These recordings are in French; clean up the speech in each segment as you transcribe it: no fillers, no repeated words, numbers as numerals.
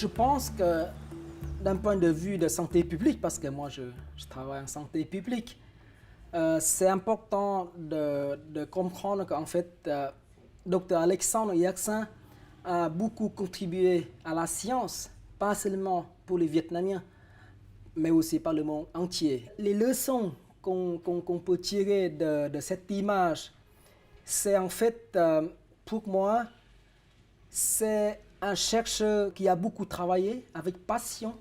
Je pense que d'un point de vue de santé publique, parce que moi je travaille en santé publique, c'est important de comprendre qu'en fait, Dr Alexandre Yersin a beaucoup contribué à la science, pas seulement pour les Vietnamiens, mais aussi par le monde entier. Les leçons qu'on peut tirer de cette image, c'est en fait, pour moi, c'est un chercheur qui a beaucoup travaillé avec passion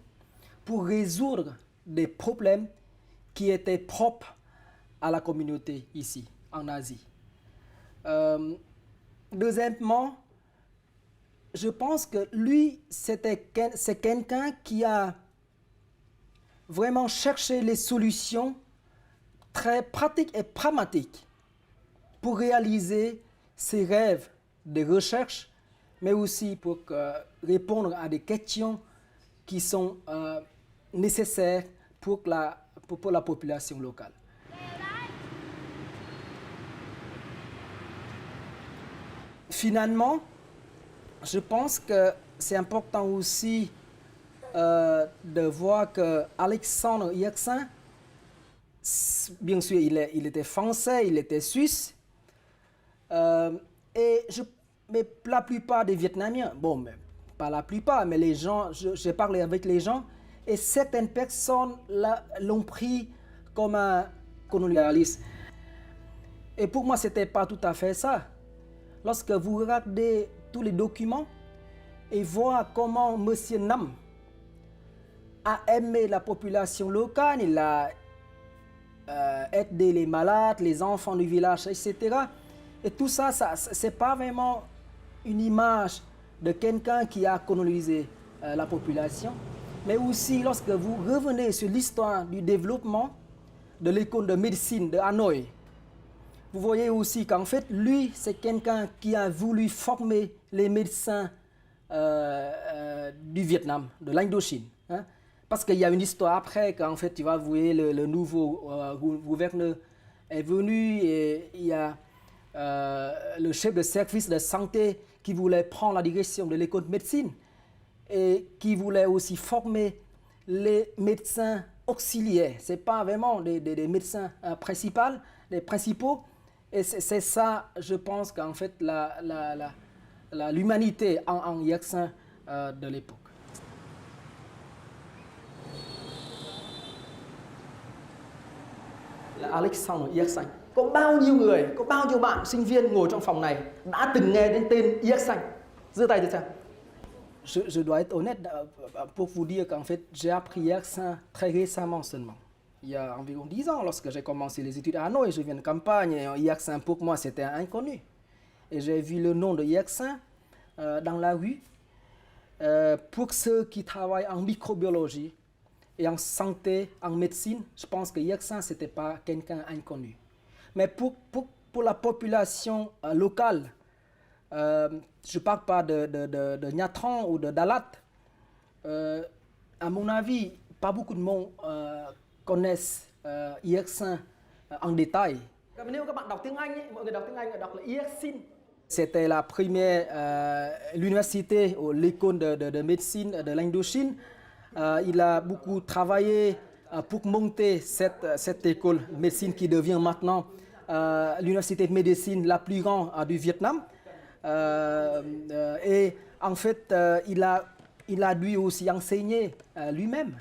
pour résoudre des problèmes qui étaient propres à la communauté ici, en Asie. Deuxièmement, je pense que lui, c'est quelqu'un qui a vraiment cherché les solutions très pratiques et pragmatiques pour réaliser ses rêves de recherche, mais aussi pour répondre à des questions qui sont nécessaires pour la population locale. Finalement, je pense que c'est important aussi de voir que Alexandre Yersin, bien sûr, il était français, il était suisse, mais la plupart des Vietnamiens, bon, mais pas la plupart, mais les gens, j'ai parlé avec les gens, et certaines personnes l'ont pris comme un colonialiste. Et pour moi, ce n'était pas tout à fait ça. Lorsque vous regardez tous les documents et voir comment M. Nam a aimé la population locale, il a aidé les malades, les enfants du village, etc. Et tout ça, ce n'est pas vraiment une image de quelqu'un qui a colonisé la population, mais aussi lorsque vous revenez sur l'histoire du développement de l'école de médecine de Hanoï, vous voyez aussi qu'en fait, lui, c'est quelqu'un qui a voulu former les médecins du Vietnam, de l'Indochine. Hein? Parce qu'il y a une histoire après, qu'en fait, tu vas voir, le nouveau gouverneur est venu et il y a le chef de service de santé qui voulait prendre la direction de l'école de médecine et qui voulait aussi former les médecins auxiliaires. Ce n'est pas vraiment des médecins principaux. Et c'est ça, je pense qu'en fait, l'humanité en Yersin de l'époque. Alexandre Yersin. Có bao nhiêu người, có bao nhiêu bạn sinh viên ngồi trong phòng này đã từng nghe đến tên Yersin? Giơ tay thử xem. Je dois être honnête pour vous dire qu'en fait, j'ai appris Yersin très récemment seulement. Il y a environ 10 ans, lorsque j'ai commencé les études à Hanoï, je viens de campagne, et Yersin pour moi c'était inconnu. Et j'ai vu le nom de Yersin dans la rue. Pour ceux qui travaillent en microbiologie et en santé, en médecine, je pense que Yersin c'était pas quelqu'un inconnu. Mais pour la population locale, je ne parle pas de Nha Trang ou de Dalat, à mon avis, pas beaucoup de monde connaissent Yersin en détail. Nếu các bạn đọc tiếng Anh, mọi người đọc tiếng Anh đọc là Yersin. C'était la première l'université ou l'école de médecine de l'Indochine. Il a beaucoup travaillé pour monter cette école de médecine qui devient maintenant l'université de médecine la plus grande du Vietnam. Et en fait, il a dû aussi enseigner lui-même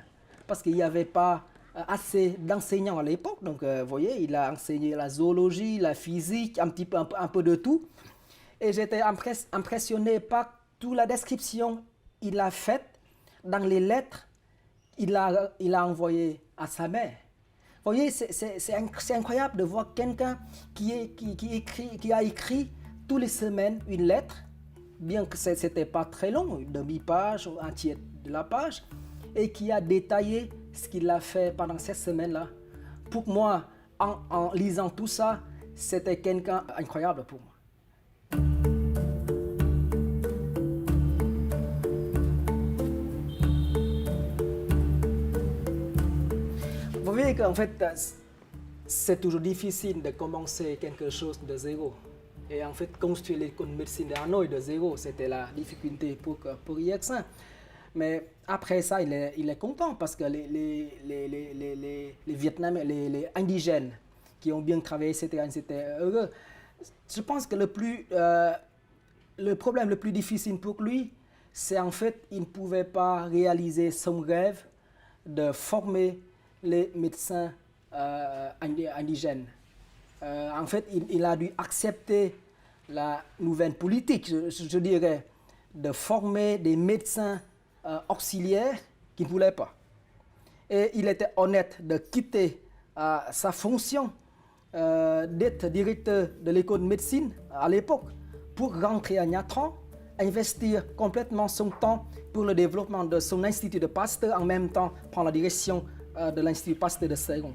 parce qu'il n'y avait pas assez d'enseignants à l'époque. Donc, vous voyez, il a enseigné la zoologie, la physique, un peu de tout. Et j'étais impressionné par toute la description qu'il a faite dans les lettres qu'il a envoyées à sa mère. Vous voyez, c'est incroyable de voir quelqu'un qui a écrit toutes les semaines une lettre, bien que ce n'était pas très long, une demi-page ou un tiers de la page, et qui a détaillé ce qu'il a fait pendant cette semaine-là. Pour moi, en lisant tout ça, c'était quelqu'un d'incroyable pour moi. Vous voyez qu'en fait, c'est toujours difficile de commencer quelque chose de zéro. Et en fait, construire l'école de médecine de Hanoï de zéro, c'était la difficulté pour Yersin. Mais après ça, il est content parce que les Vietnamiens, les indigènes qui ont bien travaillé, etc., ils étaient heureux. Je pense que le problème le plus difficile pour lui, c'est en fait qu'il ne pouvait pas réaliser son rêve de former les médecins indigènes. En fait, il a dû accepter la nouvelle politique, je dirais, de former des médecins auxiliaires qui ne voulaient pas. Et il était honnête de quitter sa fonction d'être directeur de l'école de médecine à l'époque pour rentrer à Nha Trang, investir complètement son temps pour le développement de son institut de Pasteur, en même temps prendre la direction de l'institut Pasteur de Saigon.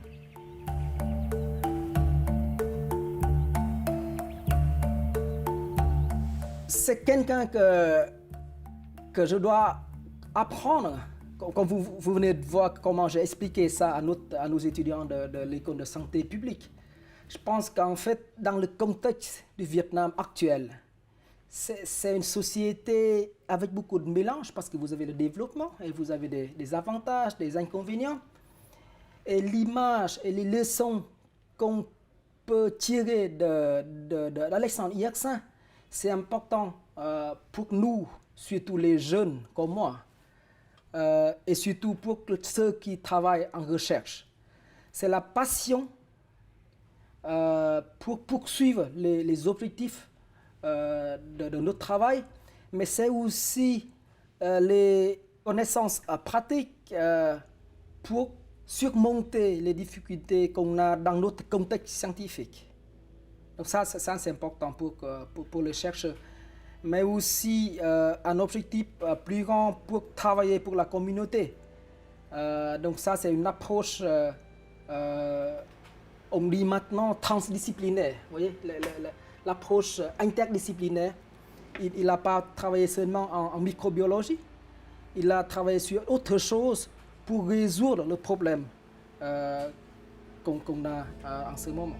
C'est quelqu'un que je dois apprendre. Comme vous venez de voir comment j'ai expliqué ça à nos étudiants de l'école de santé publique. Je pense qu'en fait, dans le contexte du Vietnam actuel, c'est une société avec beaucoup de mélange parce que vous avez le développement et vous avez des avantages, des inconvénients. Et l'image et les leçons qu'on peut tirer d'Alexandre Yersin, c'est important pour nous, surtout les jeunes comme moi, et surtout pour ceux qui travaillent en recherche. C'est la passion pour poursuivre les objectifs de notre travail, mais c'est aussi les connaissances pratiques pour surmonter les difficultés qu'on a dans notre contexte scientifique. Donc ça c'est important pour les chercheurs, mais aussi un objectif plus grand pour travailler pour la communauté. Donc ça c'est une approche, on dit maintenant transdisciplinaire, vous voyez, l'approche interdisciplinaire. Il n'a pas travaillé seulement en microbiologie, il a travaillé sur autre chose pour résoudre le problème qu'on a en ce moment.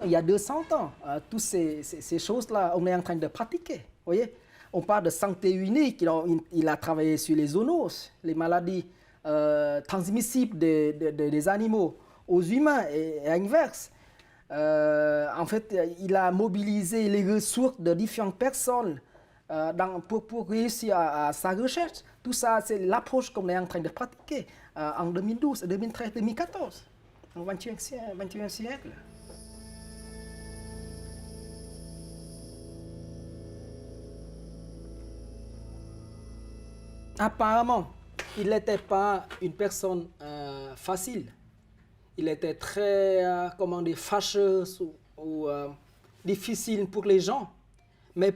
Il y a 200 ans, toutes ces choses-là, on est en train de pratiquer. Voyez, on parle de santé unique, il a travaillé sur les zoonoses, les maladies transmissibles des animaux aux humains et inverse. En fait, il a mobilisé les ressources de différentes personnes pour réussir à sa recherche. Tout ça, c'est l'approche qu'on est en train de pratiquer en 2012, 2013, 2014, au XXIe siècle. Apparemment, il n'était pas une personne facile. Il était très, fâcheux ou difficile pour les gens, mais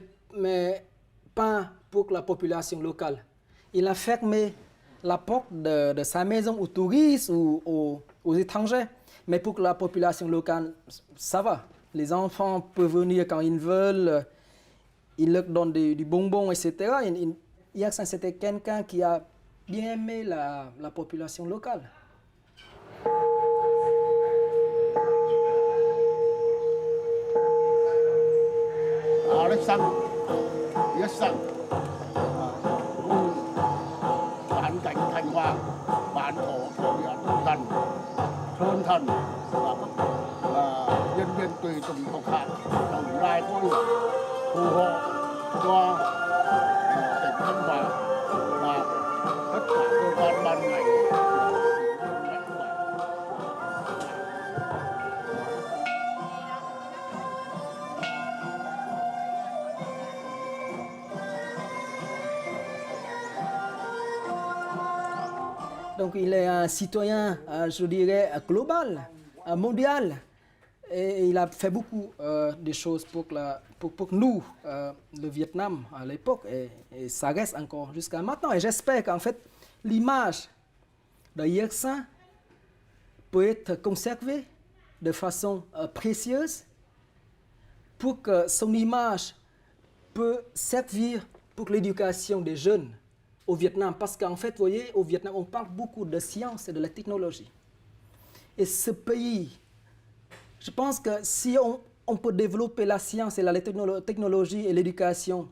pas pour la population locale. Il a fermé la porte de sa maison aux touristes ou aux étrangers, mais pour la population locale, ça va. Les enfants peuvent venir quand ils veulent, il leur donne du bonbon, etc. Yersin, c'était quelqu'un qui a bien aimé la population locale. Alexandre Yersin, bản cảnh Thanh Hoa, bản thổ thổ địa Đông Thần, Sơn Thần và nhân viên tùy tùng thuộc hạ đồng lai phối hợp phù hộ cho tỉnh Thanh Hóa và tất cả cơ quan ban ngành. Donc il est un citoyen, je dirais, global, mondial. Et il a fait beaucoup de choses pour nous, le Vietnam à l'époque, et ça reste encore jusqu'à maintenant. Et j'espère qu'en fait, l'image de Yersin peut être conservée de façon précieuse pour que son image peut servir pour l'éducation des jeunes au Vietnam. Parce qu'en fait, vous voyez, au Vietnam, on parle beaucoup de science et de la technologie. Et ce pays Je pense que si on peut développer la science et la technologie et l'éducation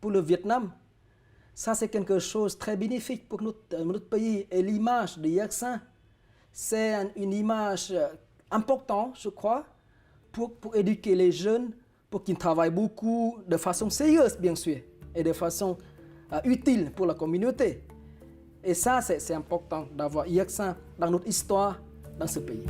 pour le Vietnam, ça c'est quelque chose de très bénéfique pour notre pays. Et l'image de Yaksan, c'est une image importante, je crois, pour éduquer les jeunes, pour qu'ils travaillent beaucoup de façon sérieuse, bien sûr, et de façon utile pour la communauté. Et ça, c'est important d'avoir Yaksan dans notre histoire, dans ce pays.